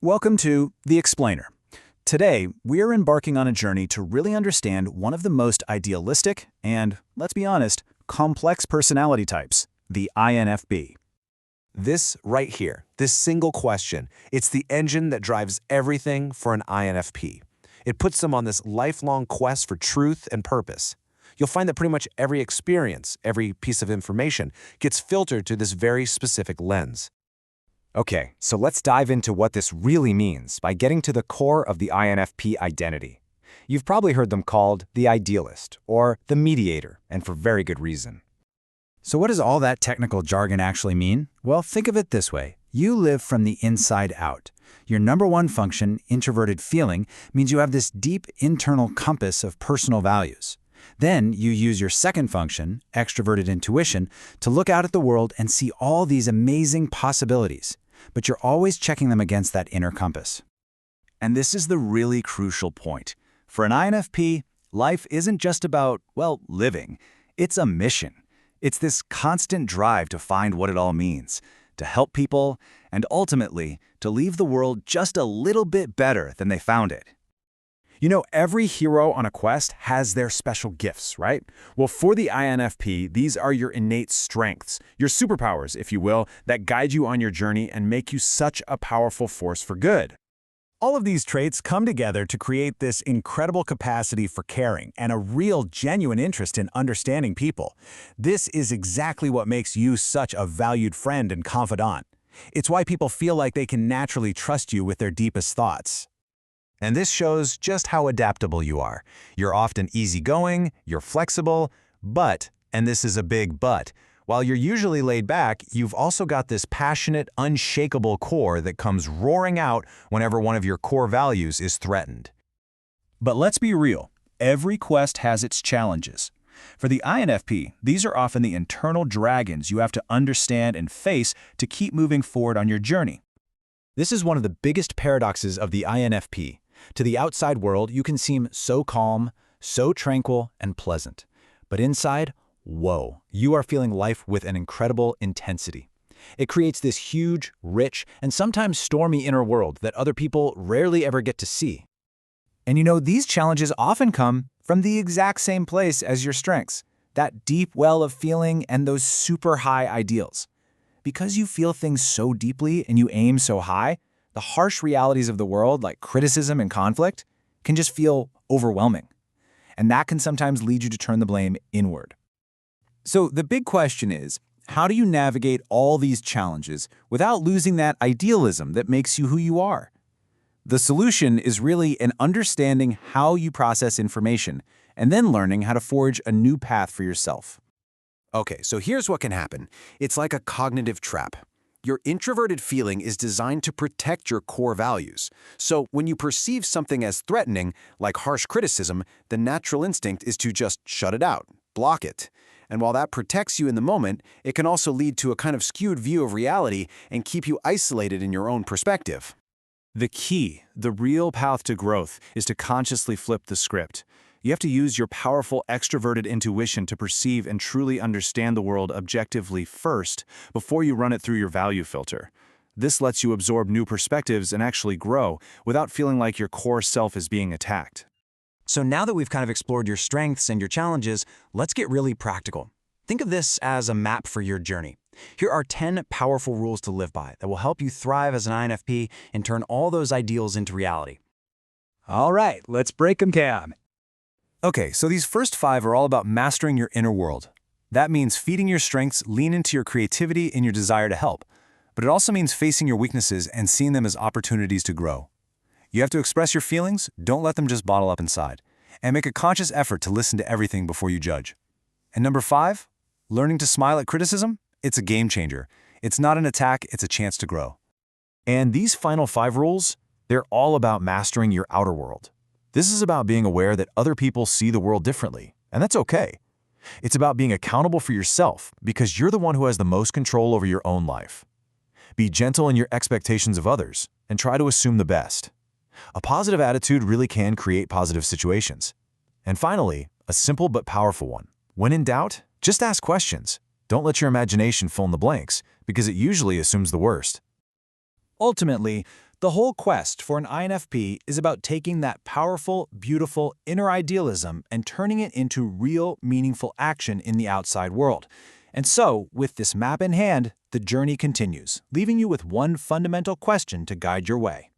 Welcome to The Explainer. Today, we're embarking on a journey to really understand one of the most idealistic and, let's be honest, complex personality types, the INFP. This right here, this single question, it's the engine that drives everything for an INFP. It puts them on this lifelong quest for truth and purpose. You'll find that pretty much every experience, every piece of information, gets filtered through this very specific lens. Okay, so let's dive into what this really means by getting to the core of the INFP identity. You've probably heard them called the idealist or the mediator, and for very good reason. So what does all that technical jargon actually mean? Well, think of it this way. You live from the inside out. Your number one function, introverted feeling, means you have this deep internal compass of personal values. Then you use your second function, extroverted intuition, to look out at the world and see all these amazing possibilities. But you're always checking them against that inner compass. And this is the really crucial point. For an INFP, life isn't just about, well, living. It's a mission. It's this constant drive to find what it all means, to help people, and ultimately, to leave the world just a little bit better than they found it. You know, every hero on a quest has their special gifts, right? Well, for the INFP, these are your innate strengths, your superpowers, if you will, that guide you on your journey and make you such a powerful force for good. All of these traits come together to create this incredible capacity for caring and a real, genuine interest in understanding people. This is exactly what makes you such a valued friend and confidant. It's why people feel like they can naturally trust you with their deepest thoughts. And this shows just how adaptable you are. You're often easygoing, you're flexible, but, and this is a big but, while you're usually laid back, you've also got this passionate, unshakable core that comes roaring out whenever one of your core values is threatened. But let's be real. Every quest has its challenges. For the INFP, these are often the internal dragons you have to understand and face to keep moving forward on your journey. This is one of the biggest paradoxes of the INFP. To the outside world, you can seem so calm, so tranquil and pleasant. But inside, whoa, you are feeling life with an incredible intensity. It creates this huge, rich, and sometimes stormy inner world that other people rarely ever get to see. And you know, these challenges often come from the exact same place as your strengths, that deep well of feeling and those super high ideals. Because you feel things so deeply and you aim so high, the harsh realities of the world, like criticism and conflict, can just feel overwhelming. And that can sometimes lead you to turn the blame inward. So the big question is, how do you navigate all these challenges without losing that idealism that makes you who you are? The solution is really in understanding how you process information and then learning how to forge a new path for yourself. Okay, so here's what can happen. It's like a cognitive trap. Your introverted feeling is designed to protect your core values. So when you perceive something as threatening, like harsh criticism, the natural instinct is to just shut it out, block it. And while that protects you in the moment, it can also lead to a kind of skewed view of reality and keep you isolated in your own perspective. The key, the real path to growth, is to consciously flip the script. You have to use your powerful extroverted intuition to perceive and truly understand the world objectively first before you run it through your value filter. This lets you absorb new perspectives and actually grow without feeling like your core self is being attacked. So now that we've kind of explored your strengths and your challenges, let's get really practical. Think of this as a map for your journey. Here are 10 powerful rules to live by that will help you thrive as an INFP and turn all those ideals into reality. All right, let's break them down. Okay, so these first 5 are all about mastering your inner world. That means feeding your strengths, lean into your creativity and your desire to help. But it also means facing your weaknesses and seeing them as opportunities to grow. You have to express your feelings, don't let them just bottle up inside. And make a conscious effort to listen to everything before you judge. And number 5, learning to smile at criticism, it's a game changer. It's not an attack, it's a chance to grow. And these final 5 rules, they're all about mastering your outer world. This is about being aware that other people see the world differently, and that's okay. It's about being accountable for yourself because you're the one who has the most control over your own life. Be gentle in your expectations of others and try to assume the best. A positive attitude really can create positive situations. And finally, a simple but powerful one. When in doubt, just ask questions. Don't let your imagination fill in the blanks because it usually assumes the worst. Ultimately, The whole quest for an INFP is about taking that powerful, beautiful inner idealism and turning it into real, meaningful action in the outside world. And so, with this map in hand, the journey continues, leaving you with one fundamental question to guide your way.